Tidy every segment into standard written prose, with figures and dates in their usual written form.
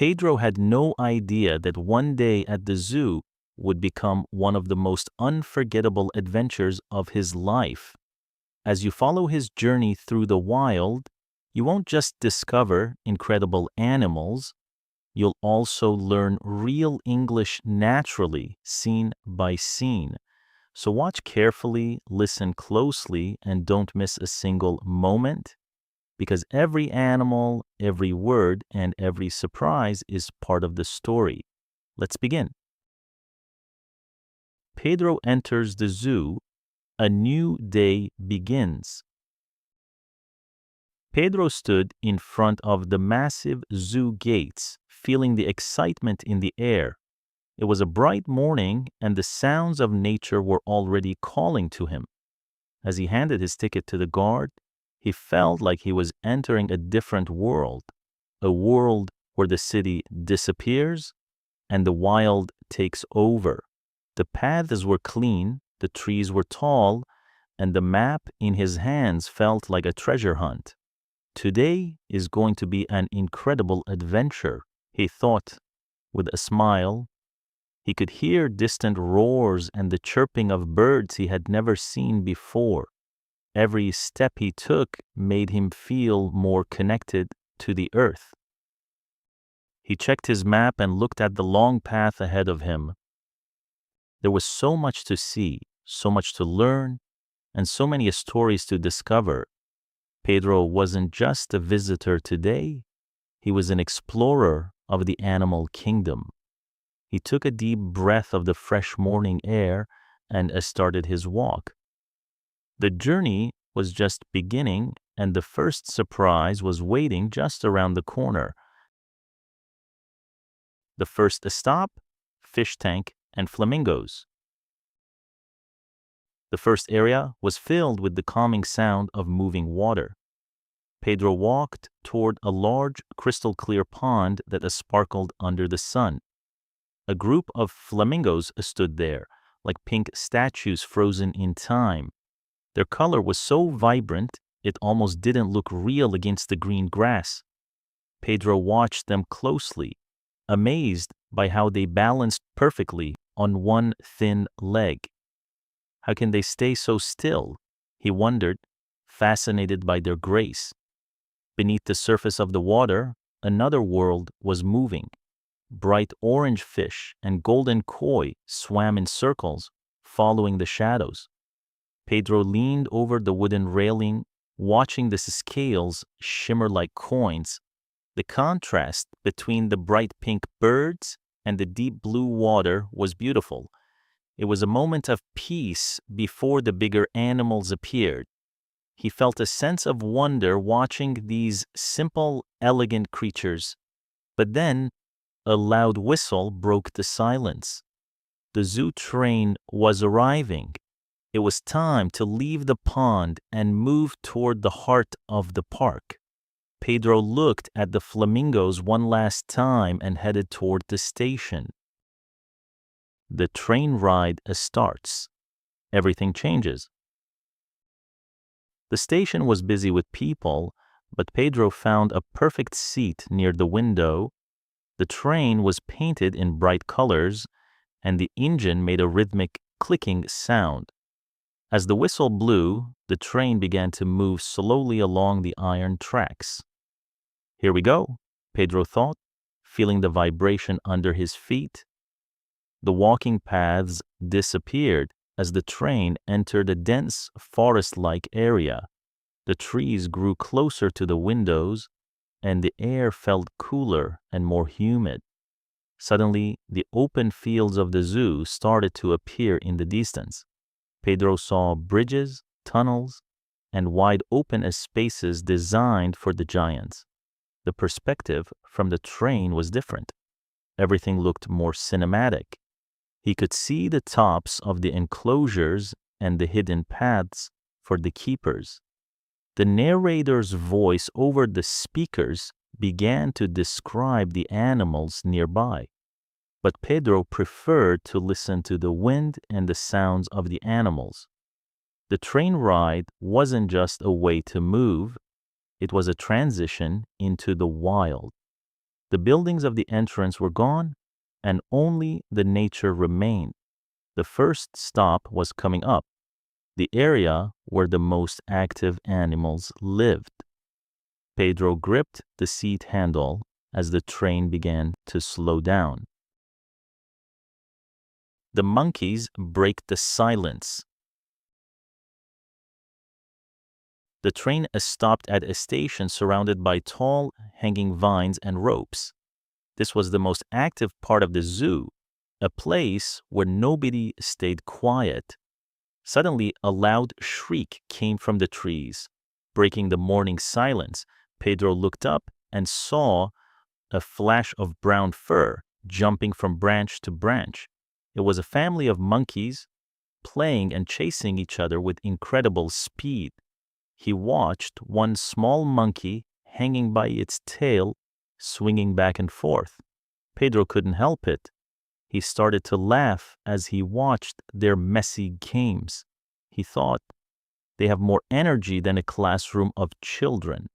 Pedro had no idea that one day at the zoo would become one of the most unforgettable adventures of his life. As you follow his journey through the wild, you won't just discover incredible animals, you'll also learn real English naturally, scene by scene. So watch carefully, listen closely, and don't miss a single moment, because every animal, every word, and every surprise is part of the story. Let's begin. Pedro enters the zoo. A new day begins. Pedro stood in front of the massive zoo gates, feeling the excitement in the air. It was a bright morning, and the sounds of nature were already calling to him. As he handed his ticket to the guard, he felt like he was entering a different world, a world where the city disappears and the wild takes over. The paths were clean, the trees were tall, and the map in his hands felt like a treasure hunt. Today is going to be an incredible adventure, he thought with a smile. He could hear distant roars and the chirping of birds he had never seen before. Every step he took made him feel more connected to the earth. He checked his map and looked at the long path ahead of him. There was so much to see, so much to learn, and so many stories to discover. Pedro wasn't just a visitor today, he was an explorer of the animal kingdom. He took a deep breath of the fresh morning air and started his walk. The journey was just beginning, and the first surprise was waiting just around the corner. The first stop, fish tank and flamingos. The first area was filled with the calming sound of moving water. Pedro walked toward a large crystal-clear pond that sparkled under the sun. A group of flamingos stood there, like pink statues frozen in time. Their color was so vibrant, it almost didn't look real against the green grass. Pedro watched them closely, amazed by how they balanced perfectly on one thin leg. How can they stay so still? He wondered, fascinated by their grace. Beneath the surface of the water, another world was moving. Bright orange fish and golden koi swam in circles, following the shadows. Pedro leaned over the wooden railing, watching the scales shimmer like coins. The contrast between the bright pink birds and the deep blue water was beautiful. It was a moment of peace before the bigger animals appeared. He felt a sense of wonder watching these simple, elegant creatures. But then, a loud whistle broke the silence. The zoo train was arriving. It was time to leave the pond and move toward the heart of the park. Pedro looked at the flamingos one last time and headed toward the station. The train ride starts. Everything changes. The station was busy with people, but Pedro found a perfect seat near the window. The train was painted in bright colors, and the engine made a rhythmic clicking sound. As the whistle blew, the train began to move slowly along the iron tracks. Here we go, Pedro thought, feeling the vibration under his feet. The walking paths disappeared as the train entered a dense forest-like area. The trees grew closer to the windows, and the air felt cooler and more humid. Suddenly, the open fields of the zoo started to appear in the distance. Pedro saw bridges, tunnels, and wide open spaces designed for the giants. The perspective from the train was different. Everything looked more cinematic. He could see the tops of the enclosures and the hidden paths for the keepers. The narrator's voice over the speakers began to describe the animals nearby. But Pedro preferred to listen to the wind and the sounds of the animals. The train ride wasn't just a way to move, it was a transition into the wild. The buildings of the entrance were gone, and only the nature remained. The first stop was coming up, the area where the most active animals lived. Pedro gripped the seat handle as the train began to slow down. The monkeys break the silence. The train stopped at a station surrounded by tall, hanging vines and ropes. This was the most active part of the zoo, a place where nobody stayed quiet. Suddenly, a loud shriek came from the trees. Breaking the morning silence, Pedro looked up and saw a flash of brown fur jumping from branch to branch. It was a family of monkeys playing and chasing each other with incredible speed. He watched one small monkey hanging by its tail, swinging back and forth. Pedro couldn't help it. He started to laugh as he watched their messy games. He thought, they have more energy than a classroom of children.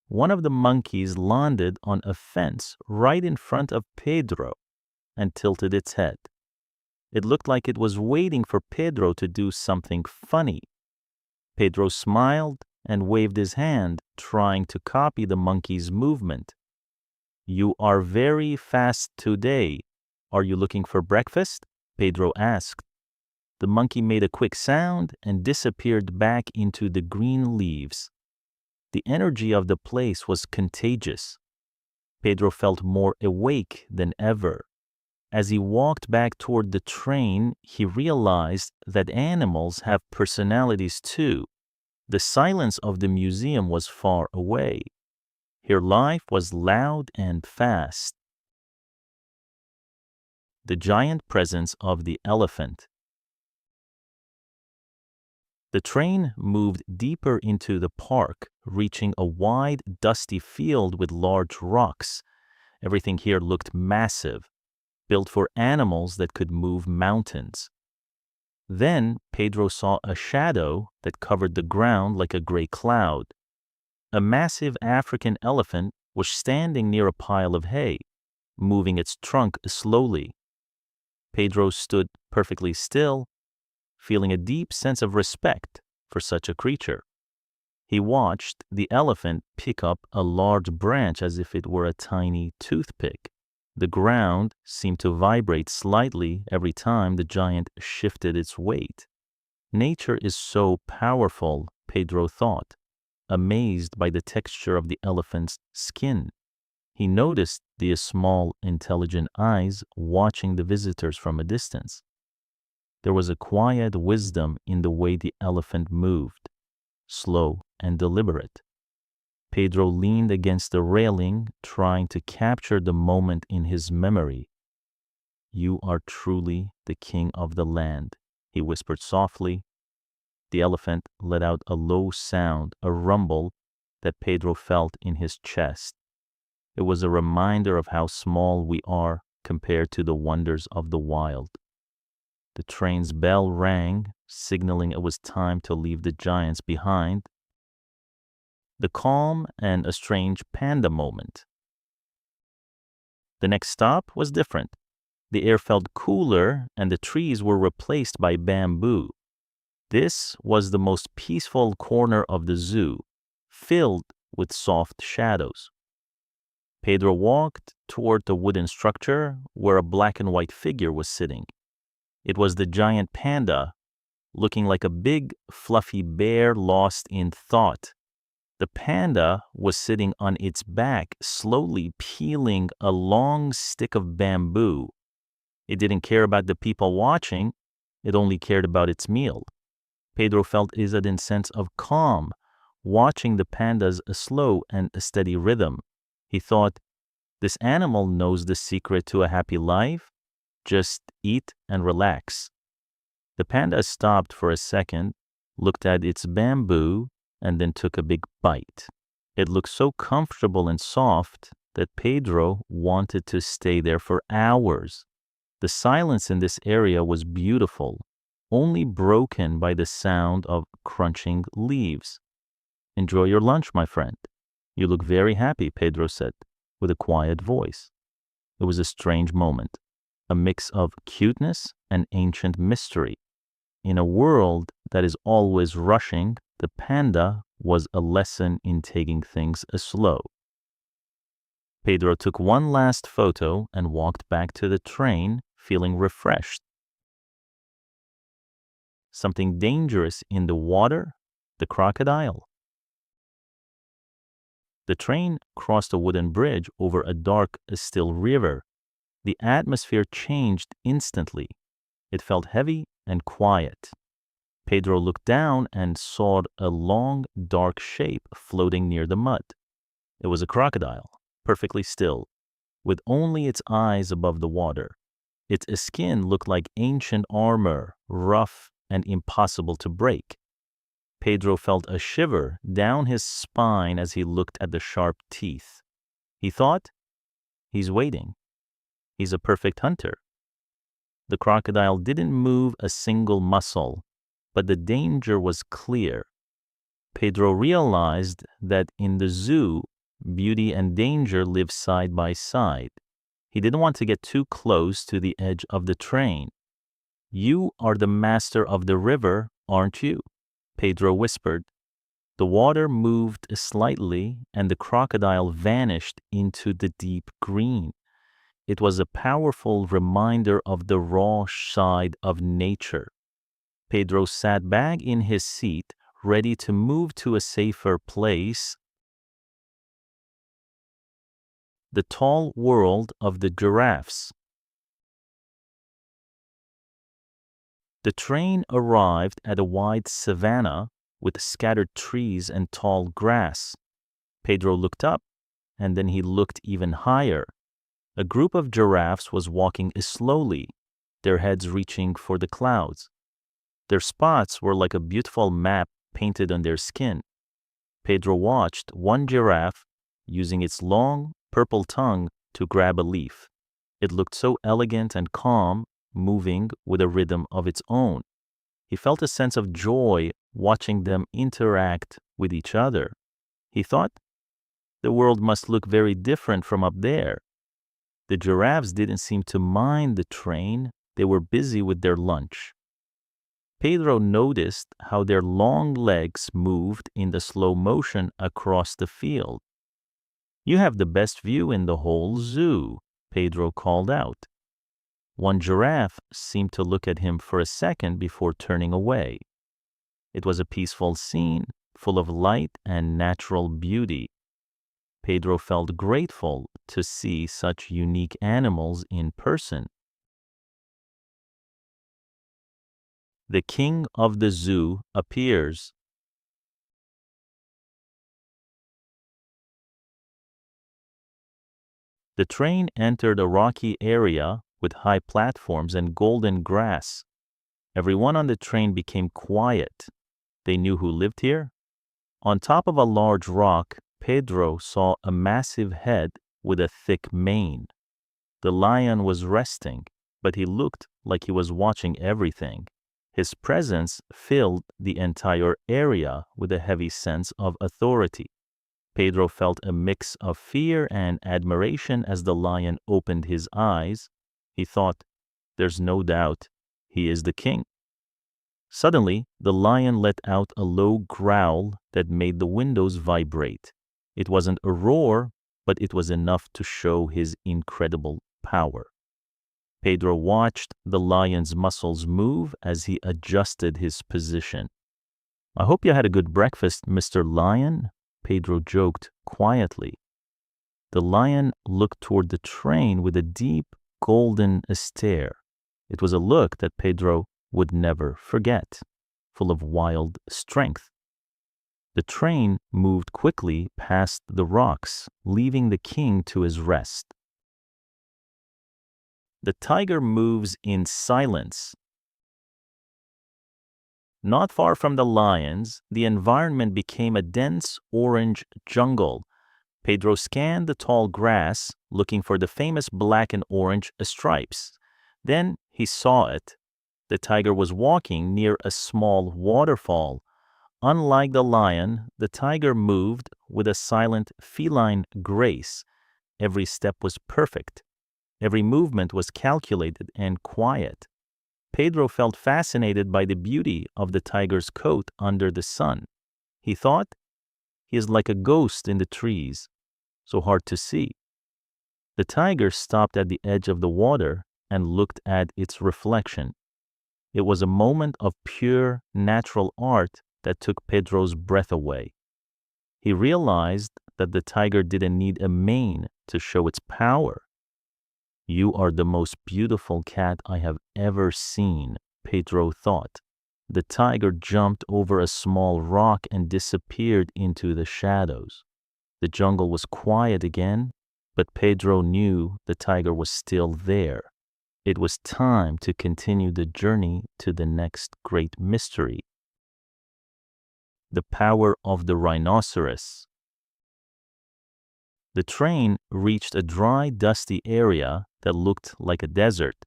One of the monkeys landed on a fence right in front of Pedro and tilted its head. It looked like it was waiting for Pedro to do something funny. Pedro smiled and waved his hand, trying to copy the monkey's movement. "You are very fast today. Are you looking for breakfast?" Pedro asked. The monkey made a quick sound and disappeared back into the green leaves. The energy of the place was contagious. Pedro felt more awake than ever. As he walked back toward the train, he realized that animals have personalities too. The silence of the museum was far away. Here life was loud and fast. The giant presence of the elephant. The train moved deeper into the park, reaching a wide, dusty field with large rocks. Everything here looked massive, built for animals that could move mountains. Then Pedro saw a shadow that covered the ground like a gray cloud. A massive African elephant was standing near a pile of hay, moving its trunk slowly. Pedro stood perfectly still, feeling a deep sense of respect for such a creature. He watched the elephant pick up a large branch as if it were a tiny toothpick. The ground seemed to vibrate slightly every time the giant shifted its weight. Nature is so powerful, Pedro thought, amazed by the texture of the elephant's skin. He noticed the small, intelligent eyes watching the visitors from a distance. There was a quiet wisdom in the way the elephant moved, slow and deliberate. Pedro leaned against the railing, trying to capture the moment in his memory. "You are truly the king of the land," he whispered softly. The elephant let out a low sound, a rumble that Pedro felt in his chest. It was a reminder of how small we are compared to the wonders of the wild. The train's bell rang, signaling it was time to leave the giants behind. The calm and a strange panda moment. The next stop was different. The air felt cooler and the trees were replaced by bamboo. This was the most peaceful corner of the zoo, filled with soft shadows. Pedro walked toward the wooden structure where a black and white figure was sitting. It was the giant panda, looking like a big, fluffy bear lost in thought. The panda was sitting on its back, slowly peeling a long stick of bamboo. It didn't care about the people watching, it only cared about its meal. Pedro felt a sudden sense of calm, watching the panda's slow and steady rhythm. He thought, this animal knows the secret to a happy life. Just eat and relax. The panda stopped for a second, looked at its bamboo, and then took a big bite. It looked so comfortable and soft that Pedro wanted to stay there for hours. The silence in this area was beautiful, only broken by the sound of crunching leaves. "Enjoy your lunch, my friend. You look very happy," Pedro said. with a quiet voice. It was a strange moment, a mix of cuteness and ancient mystery. In a world that is always rushing, the panda was a lesson in taking things slow. Pedro took one last photo and walked back to the train, feeling refreshed. Something dangerous in the water? The crocodile. The train crossed a wooden bridge over a dark, still river. The atmosphere changed instantly. It felt heavy and quiet. Pedro looked down and saw a long, dark shape floating near the mud. It was a crocodile, perfectly still, with only its eyes above the water. Its skin looked like ancient armor, rough and impossible to break. Pedro felt a shiver down his spine as he looked at the sharp teeth. He thought, he's waiting. He's a perfect hunter. The crocodile didn't move a single muscle, but the danger was clear. Pedro realized that in the zoo, beauty and danger live side by side. He didn't want to get too close to the edge of the train. "You are the master of the river, aren't you?" Pedro whispered. The water moved slightly and the crocodile vanished into the deep green. It was a powerful reminder of the raw side of nature. Pedro sat back in his seat, ready to move to a safer place. The tall world of the giraffes. The train arrived at a wide savanna with scattered trees and tall grass. Pedro looked up, and then he looked even higher. A group of giraffes was walking slowly, their heads reaching for the clouds. Their spots were like a beautiful map painted on their skin. Pedro watched one giraffe using its long, purple tongue to grab a leaf. It looked so elegant and calm, moving with a rhythm of its own. He felt a sense of joy watching them interact with each other. He thought, the world must look very different from up there. The giraffes didn't seem to mind the train. They were busy with their lunch. Pedro noticed how their long legs moved in the slow motion across the field. "You have the best view in the whole zoo," Pedro called out. One giraffe seemed to look at him for a second before turning away. It was a peaceful scene, full of light and natural beauty. Pedro felt grateful to see such unique animals in person. The king of the zoo appears. The train entered a rocky area with high platforms and golden grass. Everyone on the train became quiet. They knew who lived here. On top of a large rock, Pedro saw a massive head with a thick mane. The lion was resting, but he looked like he was watching everything. His presence filled the entire area with a heavy sense of authority. Pedro felt a mix of fear and admiration as the lion opened his eyes. He thought, there's no doubt, he is the king. Suddenly, the lion let out a low growl that made the windows vibrate. It wasn't a roar, but it was enough to show his incredible power. Pedro watched the lion's muscles move as he adjusted his position. "I hope you had a good breakfast, Mr. Lion," Pedro joked quietly. The lion looked toward the train with a deep, golden stare. It was a look that Pedro would never forget, full of wild strength. The train moved quickly past the rocks, leaving the king to his rest. The tiger moves in silence. Not far from the lions, the environment became a dense orange jungle. Pedro scanned the tall grass, looking for the famous black and orange stripes. Then he saw it. The tiger was walking near a small waterfall. Unlike the lion, the tiger moved with a silent feline grace. Every step was perfect. Every movement was calculated and quiet. Pedro felt fascinated by the beauty of the tiger's coat under the sun. He thought, he is like a ghost in the trees, so hard to see. The tiger stopped at the edge of the water and looked at its reflection. It was a moment of pure, natural art that took Pedro's breath away. He realized that the tiger didn't need a mane to show its power. "You are the most beautiful cat I have ever seen," Pedro thought. The tiger jumped over a small rock and disappeared into the shadows. The jungle was quiet again, but Pedro knew the tiger was still there. It was time to continue the journey to the next great mystery. The power of the rhinoceros. The train reached a dry, dusty area that looked like a desert.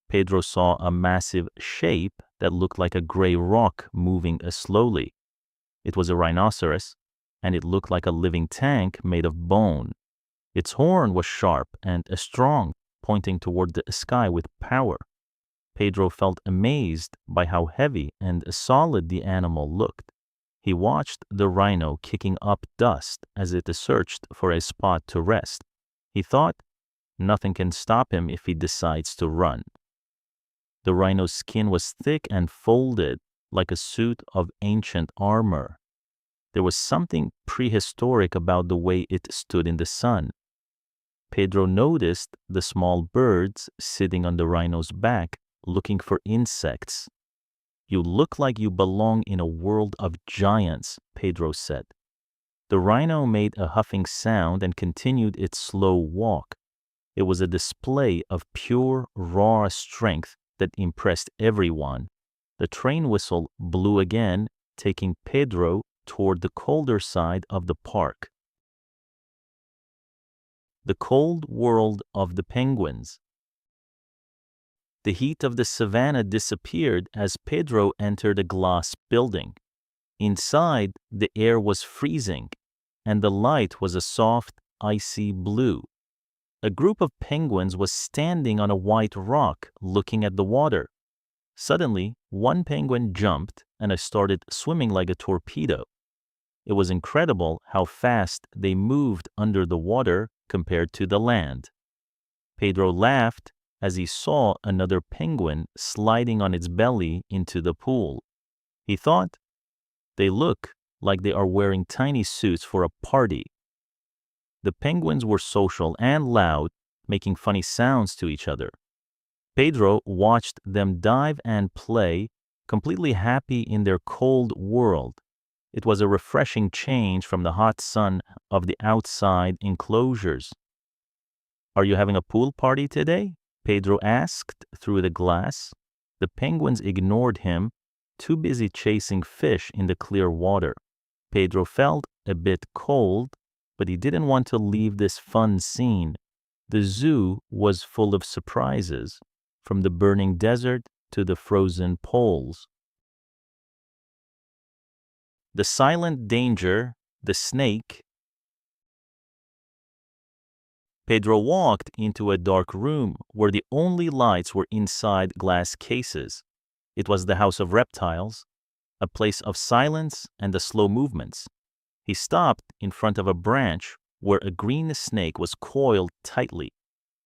Pedro saw a massive shape that looked like a gray rock moving slowly. It was a rhinoceros, and it looked like a living tank made of bone. Its horn was sharp and strong, pointing toward the sky with power. Pedro felt amazed by how heavy and solid the animal looked. He watched the rhino kicking up dust as it searched for a spot to rest. He thought, nothing can stop him if he decides to run. The rhino's skin was thick and folded like a suit of ancient armor. There was something prehistoric about the way it stood in the sun. Pedro noticed the small birds sitting on the rhino's back, looking for insects. "You look like you belong in a world of giants," Pedro said. The rhino made a huffing sound and continued its slow walk. It was a display of pure, raw strength that impressed everyone. The train whistle blew again, taking Pedro toward the colder side of the park. The cold world of the penguins. The heat of the savannah disappeared as Pedro entered a glass building. Inside, the air was freezing, and the light was a soft, icy blue. A group of penguins was standing on a white rock looking at the water. Suddenly, one penguin jumped and started swimming like a torpedo. It was incredible how fast they moved under the water compared to the land. Pedro laughed as he saw another penguin sliding on its belly into the pool. He thought, they look like they are wearing tiny suits for a party. The penguins were social and loud, making funny sounds to each other. Pedro watched them dive and play, completely happy in their cold world. It was a refreshing change from the hot sun of the outside enclosures. "Are you having a pool party today?" Pedro asked through the glass. The penguins ignored him, too busy chasing fish in the clear water. Pedro felt a bit cold, but he didn't want to leave this fun scene. The zoo was full of surprises, from the burning desert to the frozen poles. The silent danger, the snake. Pedro walked into a dark room where the only lights were inside glass cases. It was the house of reptiles, a place of silence and the slow movements. He stopped in front of a branch where a green snake was coiled tightly.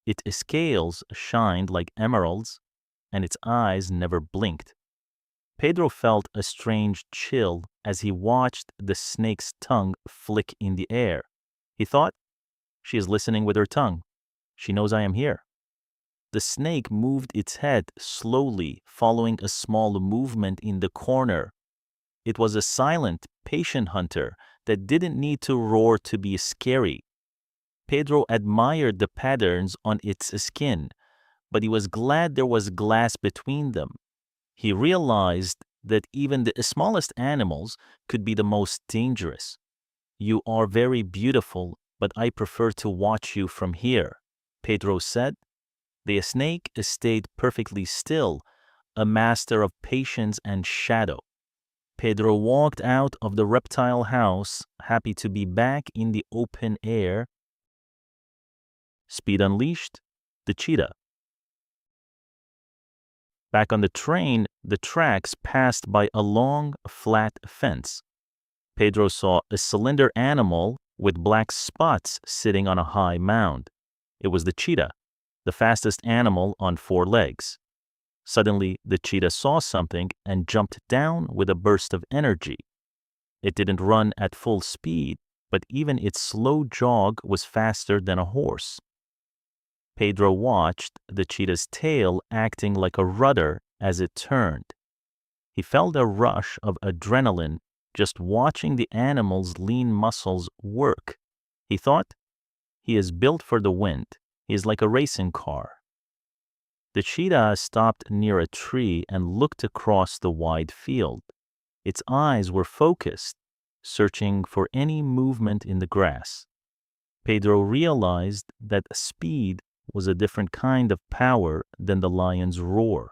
Its scales shined like emeralds, and its eyes never blinked. Pedro felt a strange chill as he watched the snake's tongue flick in the air. He thought, she is listening with her tongue. She knows I am here. The snake moved its head slowly, following a small movement in the corner. It was a silent, patient hunter that didn't need to roar to be scary. Pedro admired the patterns on its skin, but he was glad there was glass between them. He realized that even the smallest animals could be the most dangerous. "You are very beautiful, but I prefer to watch you from here," Pedro said. The snake stayed perfectly still, a master of patience and shadow. Pedro walked out of the reptile house, happy to be back in the open air. Speed unleashed, the cheetah. Back on the train, the tracks passed by a long, flat fence. Pedro saw a cylinder animal with black spots sitting on a high mound. It was the cheetah, the fastest animal on 4 legs. Suddenly, the cheetah saw something and jumped down with a burst of energy. It didn't run at full speed, but even its slow jog was faster than a horse. Pedro watched the cheetah's tail acting like a rudder as it turned. He felt a rush of adrenaline just watching the animal's lean muscles work. He thought, he is built for the wind. He is like a racing car. The cheetah stopped near a tree and looked across the wide field. Its eyes were focused, searching for any movement in the grass. Pedro realized that speed was a different kind of power than the lion's roar.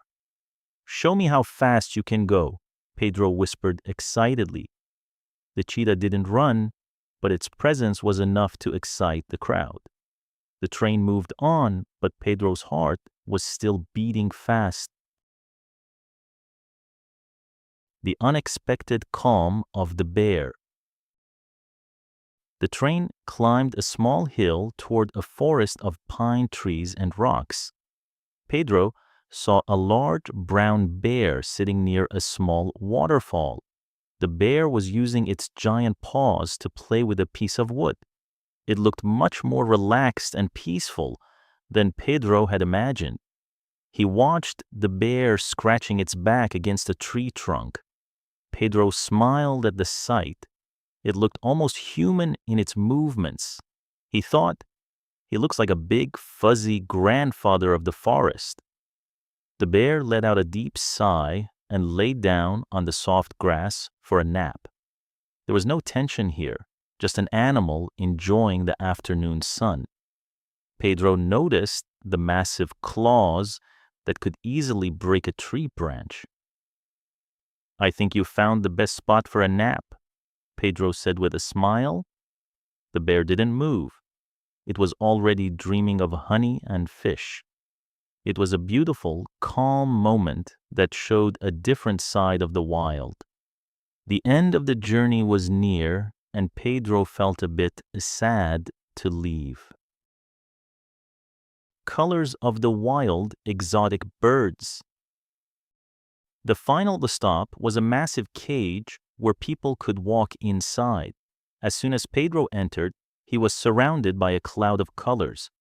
"Show me how fast you can go," Pedro whispered excitedly. The cheetah didn't run, but its presence was enough to excite the crowd. The train moved on, but Pedro's heart was still beating fast. The unexpected calm of the bear. The train climbed a small hill toward a forest of pine trees and rocks. Pedro saw a large brown bear sitting near a small waterfall. The bear was using its giant paws to play with a piece of wood. It looked much more relaxed and peaceful than Pedro had imagined. He watched the bear scratching its back against a tree trunk. Pedro smiled at the sight. It looked almost human in its movements. He thought, he looks like a big, fuzzy grandfather of the forest. The bear let out a deep sigh and lay down on the soft grass for a nap. There was no tension here, just an animal enjoying the afternoon sun. Pedro noticed the massive claws that could easily break a tree branch. "I think you found the best spot for a nap," Pedro said with a smile. The bear didn't move. It was already dreaming of honey and fish. It was a beautiful, calm moment that showed a different side of the wild. The end of the journey was near, and Pedro felt a bit sad to leave. Colors of the wild exotic birds. The final stop was a massive cage where people could walk inside. As soon as Pedro entered, he was surrounded by a cloud of colors.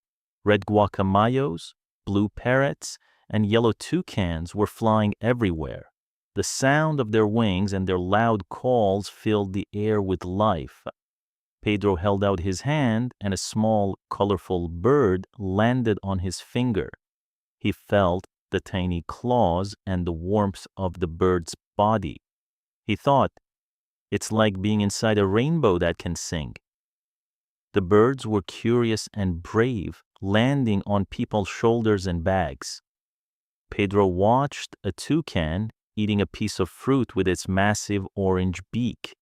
Red guacamayos, blue parrots, and yellow toucans were flying everywhere. The sound of their wings and their loud calls filled the air with life. Pedro held out his hand, and a small, colorful bird landed on his finger. He felt the tiny claws and the warmth of the bird's body. He thought, it's like being inside a rainbow that can sing. The birds were curious and brave, landing on people's shoulders and bags. Pedro watched a toucan eating a piece of fruit with its massive orange beak.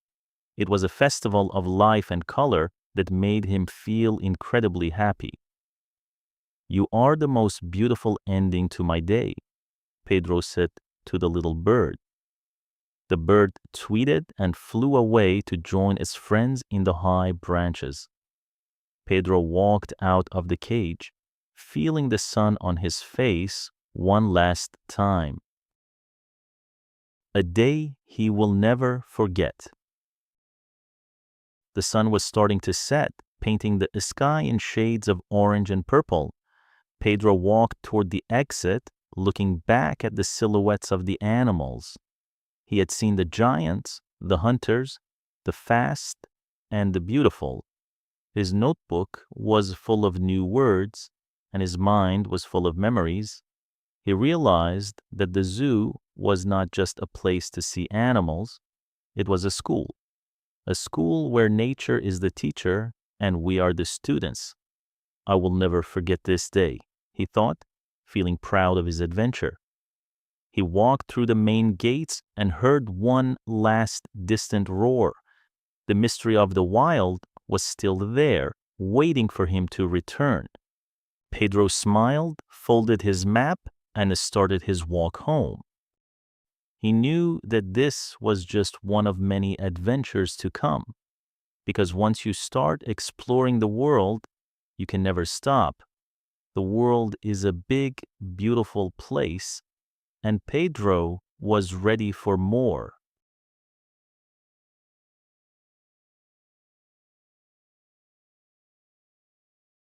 It was a festival of life and color that made him feel incredibly happy. "You are the most beautiful ending to my day," Pedro said to the little bird. The bird tweeted and flew away to join its friends in the high branches. Pedro walked out of the cage, feeling the sun on his face one last time. A day he will never forget. The sun was starting to set, painting the sky in shades of orange and purple. Pedro walked toward the exit, looking back at the silhouettes of the animals. He had seen the giants, the hunters, the fast, and the beautiful. His notebook was full of new words, and his mind was full of memories. He realized that the zoo was not just a place to see animals, it was a school where nature is the teacher and we are the students. "I will never forget this day," he thought, feeling proud of his adventure. He walked through the main gates and heard one last distant roar. The mystery of the wild was still there, waiting for him to return. Pedro smiled, folded his map, and started his walk home. He knew that this was just one of many adventures to come, because once you start exploring the world, you can never stop. The world is a big, beautiful place, and Pedro was ready for more.